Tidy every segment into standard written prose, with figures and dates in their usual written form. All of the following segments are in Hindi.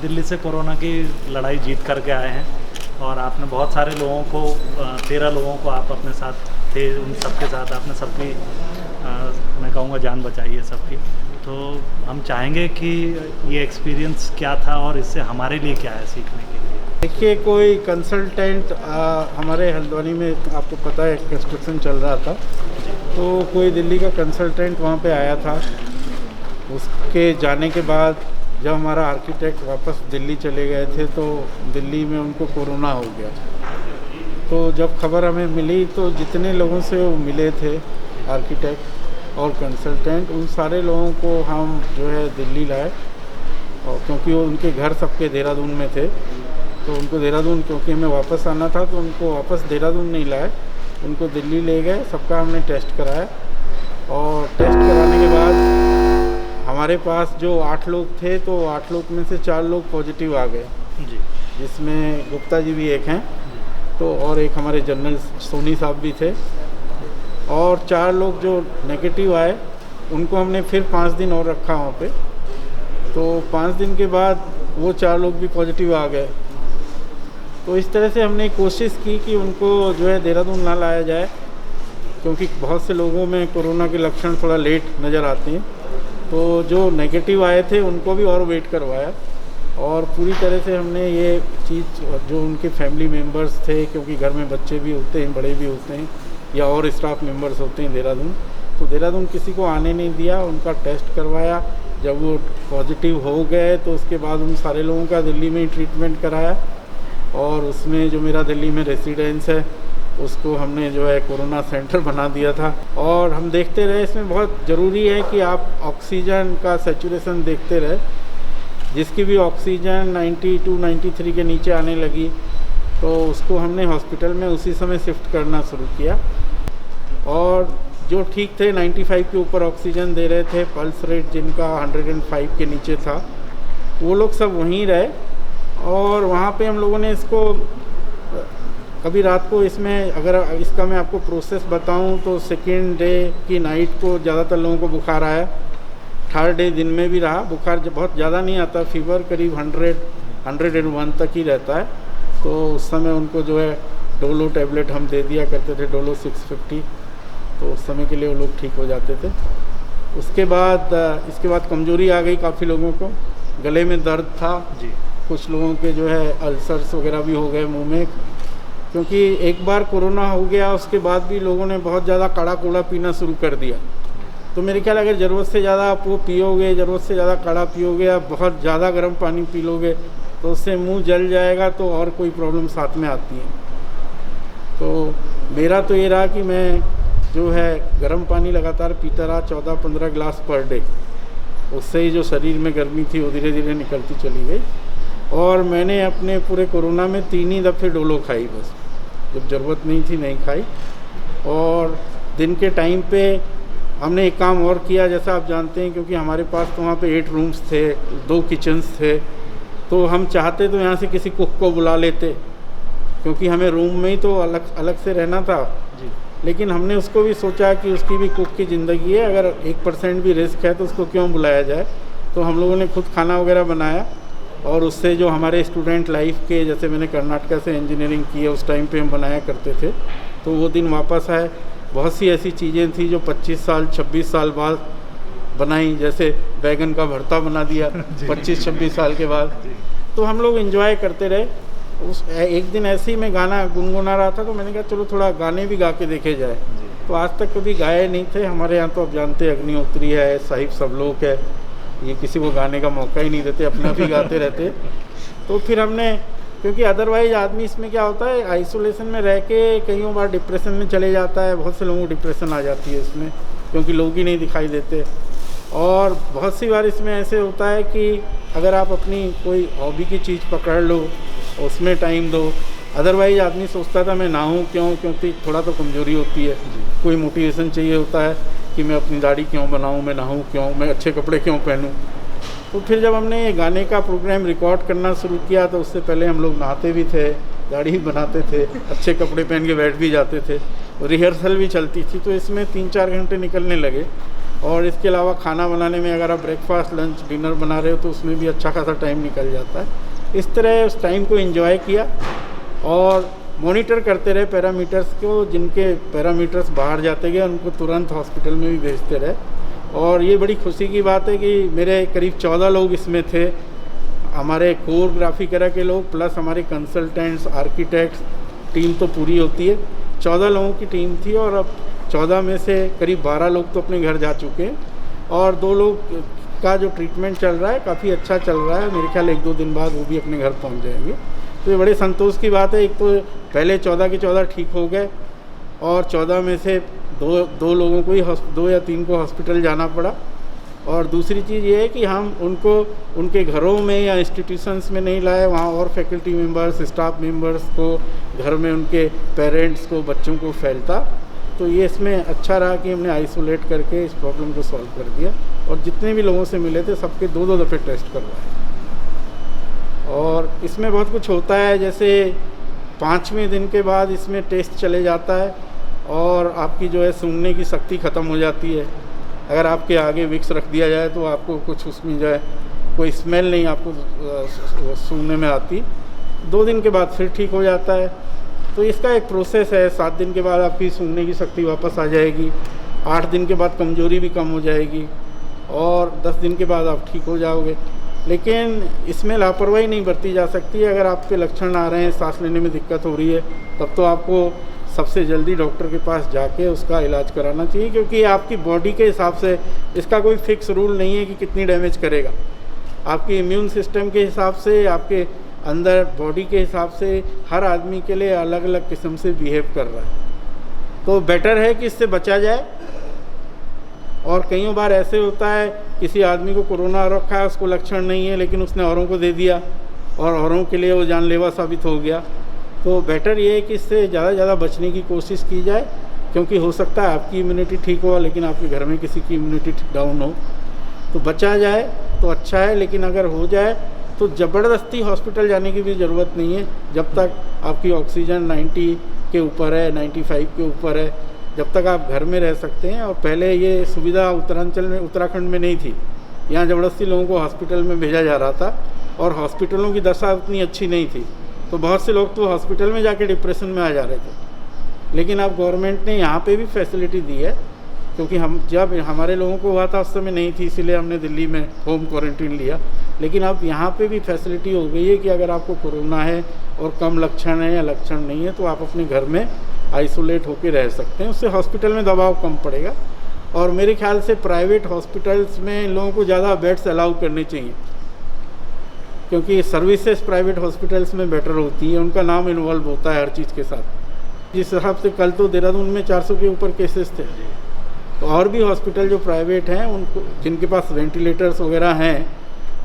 दिल्ली से कोरोना की लड़ाई जीत करके आए हैं और आपने बहुत सारे लोगों को 13 लोगों को आप अपने साथ थे, उन सबके साथ आपने सबकी मैं कहूँगा जान बचाई है सबकी। तो हम चाहेंगे कि ये एक्सपीरियंस क्या था और इससे हमारे लिए क्या है सीखने के लिए। देखिए, कोई कंसल्टेंट हमारे हल्द्वानी में आपको पता है कंस्ट्रक्शन चल रहा था, तो कोई दिल्ली का कंसल्टेंट वहाँ पे आया था। उसके जाने के बाद जब हमारा आर्किटेक्ट वापस दिल्ली चले गए थे तो दिल्ली में उनको कोरोना हो गया। तो जब खबर हमें मिली तो जितने लोगों से वो मिले थे आर्किटेक्ट और कंसल्टेंट, उन सारे लोगों को हम जो है दिल्ली लाए। और क्योंकि वो उनके घर सबके देहरादून में थे, तो उनको देहरादून, क्योंकि हमें वापस आना था तो उनको वापस देहरादून नहीं लाए, उनको दिल्ली ले गए। सबका हमने टेस्ट कराया और टेस्ट कराने के बाद हमारे पास जो 8 लोग थे तो 8 लोग में से 4 लोग पॉजिटिव आ गए जी, जिसमें गुप्ता जी भी एक हैं, तो और एक हमारे जनरल सोनी साहब भी थे। और 4 लोग जो नेगेटिव आए उनको हमने फिर 5 दिन और रखा वहाँ पे। तो 5 दिन के बाद वो 4 लोग भी पॉजिटिव आ गए। तो इस तरह से हमने कोशिश की कि उनको जो है देहरादून ना लाया जाए, क्योंकि बहुत से लोगों में कोरोना के लक्षण थोड़ा लेट नज़र आते हैं। तो जो नेगेटिव आए थे उनको भी और वेट करवाया और पूरी तरह से हमने ये चीज़, जो उनके फैमिली मेम्बर्स थे, क्योंकि घर में बच्चे भी होते हैं, बड़े भी होते हैं, या और स्टाफ मेम्बर्स होते हैं देहरादून, तो देहरादून किसी को आने नहीं दिया। उनका टेस्ट करवाया, जब वो पॉजिटिव हो गए तो उसके बाद उन सारे लोगों का दिल्ली में ही ट्रीटमेंट कराया। और उसमें जो मेरा दिल्ली में रेसिडेंस है उसको हमने जो है कोरोना सेंटर बना दिया था। और हम देखते रहे, इसमें बहुत ज़रूरी है कि आप ऑक्सीजन का सैचुरेशन देखते रहे। जिसकी भी ऑक्सीजन 92-93 के नीचे आने लगी तो उसको हमने हॉस्पिटल में उसी समय शिफ्ट करना शुरू किया। और जो ठीक थे 95 के ऊपर ऑक्सीजन दे रहे थे, पल्स रेट जिनका 105 के नीचे था, वो लोग सब वहीं रहे। और वहाँ पे हम लोगों ने इसको कभी रात को, इसमें अगर इसका मैं आपको प्रोसेस बताऊं तो सेकेंड डे की नाइट को ज़्यादातर लोगों को बुखार आया। थर्ड डे दिन में भी रहा बुखार, जब बहुत ज़्यादा नहीं आता, फीवर करीब 101 तक ही रहता है। तो उस समय उनको जो है डोलो टैबलेट हम दे दिया करते थे, डोलो 650, तो उस समय के लिए वो लोग ठीक हो जाते थे। इसके बाद कमज़ोरी आ गई काफ़ी लोगों को, गले में दर्द था जी, कुछ लोगों के जो है अल्सर्स वगैरह भी हो गए मुंह में, क्योंकि एक बार कोरोना हो गया उसके बाद भी लोगों ने बहुत ज़्यादा काढ़ा कोड़ा पीना शुरू कर दिया। तो मेरे ख्याल अगर ज़रूरत से ज़्यादा आप वो पियोगे, ज़रूरत से ज़्यादा काढ़ा पियोगे, आप बहुत ज़्यादा गर्म पानी पी लोगे तो उससे मुंह जल जाएगा, तो और कोई प्रॉब्लम साथ में आती है। तो मेरा तो ये रहा कि मैं जो है गर्म पानी लगातार पीता रहा, 14-15 गिलास पर डे। उससे ही जो शरीर में गर्मी थी वो धीरे धीरे निकलती चली गई। और मैंने अपने पूरे कोरोना में 3 ही दफ़े डोलो खाई, बस जब ज़रूरत नहीं थी नहीं खाई। और दिन के टाइम पे हमने एक काम और किया, जैसा आप जानते हैं, क्योंकि हमारे पास तो वहाँ पे 8 रूम्स थे, 2 किचन्स थे, तो हम चाहते तो यहाँ से किसी कुक को बुला लेते, क्योंकि हमें रूम में ही तो अलग अलग से रहना था जी। लेकिन हमने उसको भी सोचा कि उसकी भी कुक की ज़िंदगी है, अगर 1% भी रिस्क है तो उसको क्यों बुलाया जाए। तो हम लोगों ने खुद खाना वगैरह बनाया और उससे जो हमारे स्टूडेंट लाइफ के, जैसे मैंने कर्नाटका से इंजीनियरिंग की है, उस टाइम पे हम बनाया करते थे, तो वो दिन वापस आए। बहुत सी ऐसी चीज़ें थी जो 25 साल 26 साल बाद बनाई, जैसे बैगन का भरता बना दिया 25-26 साल के बाद। तो हम लोग एंजॉय करते रहे। एक दिन ऐसे ही मैं गाना गुनगुना रहा था तो मैंने कहा चलो थोड़ा गाने भी गा के देखे जाए। तो आज तक कभी गाए नहीं थे हमारे यहाँ, तो आप जानते हैं अग्निहोत्री है, साहिब सब लोग है, ये किसी को गाने का मौका ही नहीं देते, अपना भी गाते रहते। तो फिर हमने, क्योंकि अदरवाइज आदमी इसमें क्या होता है, आइसोलेशन में रह के कई बार डिप्रेशन में चले जाता है। बहुत से लोगों को डिप्रेशन आ जाती है इसमें, क्योंकि लोग ही नहीं दिखाई देते। और बहुत सी बार इसमें ऐसे होता है कि अगर आप अपनी कोई हॉबी की चीज़ पकड़ लो, उसमें टाइम दो। अदरवाइज आदमी सोचता था मैं नहाऊं क्यों, क्योंकि थोड़ा तो कमज़ोरी होती है, कोई मोटिवेशन चाहिए होता है कि मैं अपनी दाढ़ी क्यों बनाऊं, मैं नहाऊं क्यों, मैं अच्छे कपड़े क्यों पहनूं। तो फिर जब हमने ये गाने का प्रोग्राम रिकॉर्ड करना शुरू किया तो उससे पहले हम लोग नहाते भी थे, दाढ़ी भी बनाते थे, अच्छे कपड़े पहन के बैठ भी जाते थे, रिहर्सल भी चलती थी। तो इसमें 3-4 घंटे निकलने लगे। और इसके अलावा खाना बनाने में अगर आप ब्रेकफास्ट लंच डिनर बना रहे हो तो उसमें भी अच्छा खासा टाइम निकल जाता है। इस तरह उस टाइम को एंजॉय किया और मॉनिटर करते रहे पैरामीटर्स को, जिनके पैरामीटर्स बाहर जाते गए उनको तुरंत हॉस्पिटल में भी भेजते रहे। और ये बड़ी खुशी की बात है कि मेरे करीब 14 लोग इसमें थे, हमारे कोरियोग्राफी करा के लोग प्लस हमारे कंसल्टेंट्स, आर्किटेक्ट्स, टीम तो पूरी होती है। 14 लोगों की टीम थी और अब 14 में से करीब 12 लोग तो अपने घर जा चुके हैं और 2 लोग का जो ट्रीटमेंट चल रहा है काफ़ी अच्छा चल रहा है। मेरे ख्याल 1-2 दिन बाद वो भी अपने घर पहुंच जाएंगे। तो ये बड़े संतोष की बात है। एक तो पहले 14 के 14 ठीक हो गए और 14 में से दो लोगों को ही 2 या 3 को हॉस्पिटल जाना पड़ा। और दूसरी चीज़ ये है कि हम उनको उनके घरों में या इंस्टीट्यूशंस में नहीं लाए, वहाँ और फैकल्टी मेंबर्स, स्टाफ मेंबर्स को घर में उनके पेरेंट्स को, बच्चों को फैलता। तो ये इसमें अच्छा रहा कि हमने आइसोलेट करके इस प्रॉब्लम को सॉल्व कर दिया। और जितने भी लोगों से मिले थे सबके 2-2 दफ़े टेस्ट करवाए। और इसमें बहुत कुछ होता है, जैसे 5वें दिन के बाद इसमें टेस्ट चले जाता है और आपकी जो है सूंघने की शक्ति ख़त्म हो जाती है। अगर आपके आगे विक्स रख दिया जाए तो आपको कुछ उसमें जो है कोई स्मेल नहीं आपको सूंघने में आती। 2 दिन के बाद फिर ठीक हो जाता है। तो इसका एक प्रोसेस है। 7 दिन के बाद आपकी सूंघने की शक्ति वापस आ जाएगी, 8 दिन के बाद कमज़ोरी भी कम हो जाएगी और 10 दिन के बाद आप ठीक हो जाओगे। लेकिन इसमें लापरवाही नहीं बरती जा सकती। अगर आपके लक्षण आ रहे हैं, सांस लेने में दिक्कत हो रही है, तब तो आपको सबसे जल्दी डॉक्टर के पास जाके उसका इलाज कराना चाहिए, क्योंकि आपकी बॉडी के हिसाब से इसका कोई फिक्स रूल नहीं है कि कितनी डैमेज करेगा। आपके इम्यून सिस्टम के हिसाब से, आपके अंदर बॉडी के हिसाब से हर आदमी के लिए अलग अलग किस्म से बिहेव कर रहा है। तो बेटर है कि इससे बचा जाए। और कई बार ऐसे होता है किसी आदमी को कोरोना रखा है, उसको लक्षण नहीं है, लेकिन उसने औरों को दे दिया और औरों के लिए वो जानलेवा साबित हो गया। तो बेटर ये है कि इससे ज़्यादा से ज़्यादा बचने की कोशिश की जाए, क्योंकि हो सकता है आपकी इम्यूनिटी ठीक हो लेकिन आपके घर में किसी की इम्यूनिटी डाउन हो। तो बचा जाए तो अच्छा है, लेकिन अगर हो जाए तो ज़बरदस्ती हॉस्पिटल जाने की भी ज़रूरत नहीं है। जब तक आपकी ऑक्सीजन 90 के ऊपर है, 95 के ऊपर है, जब तक आप घर में रह सकते हैं। और पहले ये सुविधा उत्तरांचल में, उत्तराखंड में नहीं थी। यहाँ ज़बरदस्ती लोगों को हॉस्पिटल में भेजा जा रहा था और हॉस्पिटलों की दशा उतनी अच्छी नहीं थी। तो बहुत से लोग तो हॉस्पिटल में जाके डिप्रेशन में आ जा रहे थे। लेकिन अब गवर्नमेंट ने यहाँ पे भी फैसिलिटी दी है, क्योंकि हम जब हमारे लोगों को हुआ था उस समय नहीं थी, इसीलिए हमने दिल्ली में होम क्वारंटीन लिया। लेकिन अब यहाँ पे भी फैसिलिटी हो गई है कि अगर आपको कोरोना है और कम लक्षण है या लक्षण नहीं है तो आप अपने घर में आइसोलेट होकर रह सकते हैं। उससे हॉस्पिटल में दबाव कम पड़ेगा। और मेरे ख्याल से प्राइवेट हॉस्पिटल्स में लोगों को ज़्यादा बेड्स अलाउ करने चाहिए, क्योंकि सर्विसेज प्राइवेट हॉस्पिटल्स में बेटर होती है, उनका नाम इन्वॉल्व होता है हर चीज़ के साथ। जिस हिसाब से कल तो देहरादून में 400 के ऊपर केसेस थे। तो और भी हॉस्पिटल जो प्राइवेट हैं, उनको जिनके पास वेंटिलेटर्स वगैरह हैं,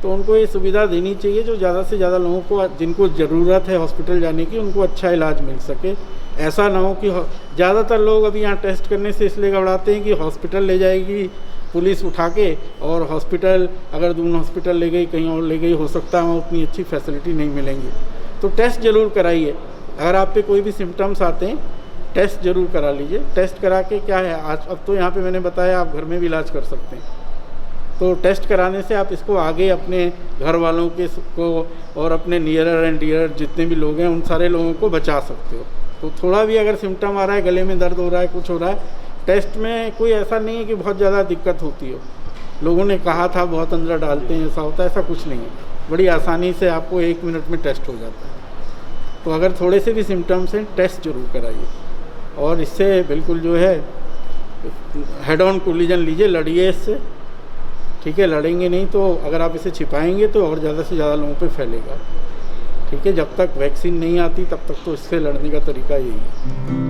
तो उनको ये सुविधा देनी चाहिए जो ज़्यादा से ज़्यादा लोगों को, जिनको ज़रूरत है हॉस्पिटल जाने की, उनको अच्छा इलाज मिल सके। ऐसा ना हो कि ज़्यादातर लोग अभी यहाँ टेस्ट करने से इसलिए घबराते हैं कि हॉस्पिटल ले जाएगी पुलिस उठा के, और हॉस्पिटल अगर दून हॉस्पिटल ले गई, कहीं और ले गई, हो सकता है वहाँ उतनी अच्छी फैसिलिटी नहीं मिलेंगी। तो टेस्ट ज़रूर कराइए। अगर आप पे कोई भी सिम्टम्स आते हैं, टेस्ट ज़रूर करा लीजिए। टेस्ट करा के क्या है, आज अब तो यहाँ पे मैंने बताया आप घर में भी इलाज कर सकते हैं। तो टेस्ट कराने से आप इसको आगे अपने घर वालों के को और अपने नियरर एंड डियर जितने भी लोग हैं उन सारे लोगों को बचा सकते हो। तो थोड़ा भी अगर सिम्टम आ रहा है, गले में दर्द हो रहा है, कुछ हो रहा है, टेस्ट में कोई ऐसा नहीं है कि बहुत ज़्यादा दिक्कत होती हो। लोगों ने कहा था बहुत अंदर डालते हैं, ऐसा होता है, ऐसा कुछ नहीं है। बड़ी आसानी से आपको 1 मिनट में टेस्ट हो जाता है। तो अगर थोड़े से भी सिम्टम्स हैं, टेस्ट जरूर कराइए। और इससे बिल्कुल जो है हेड ऑन कोलिजन लीजिए, लड़िए इससे। ठीक है, लड़ेंगे नहीं तो अगर आप इसे छिपाएंगे तो और ज़्यादा से ज़्यादा लोगों पे फैलेगा। ठीक है, जब तक वैक्सीन नहीं आती तब तक तो इससे लड़ने का तरीका यही है।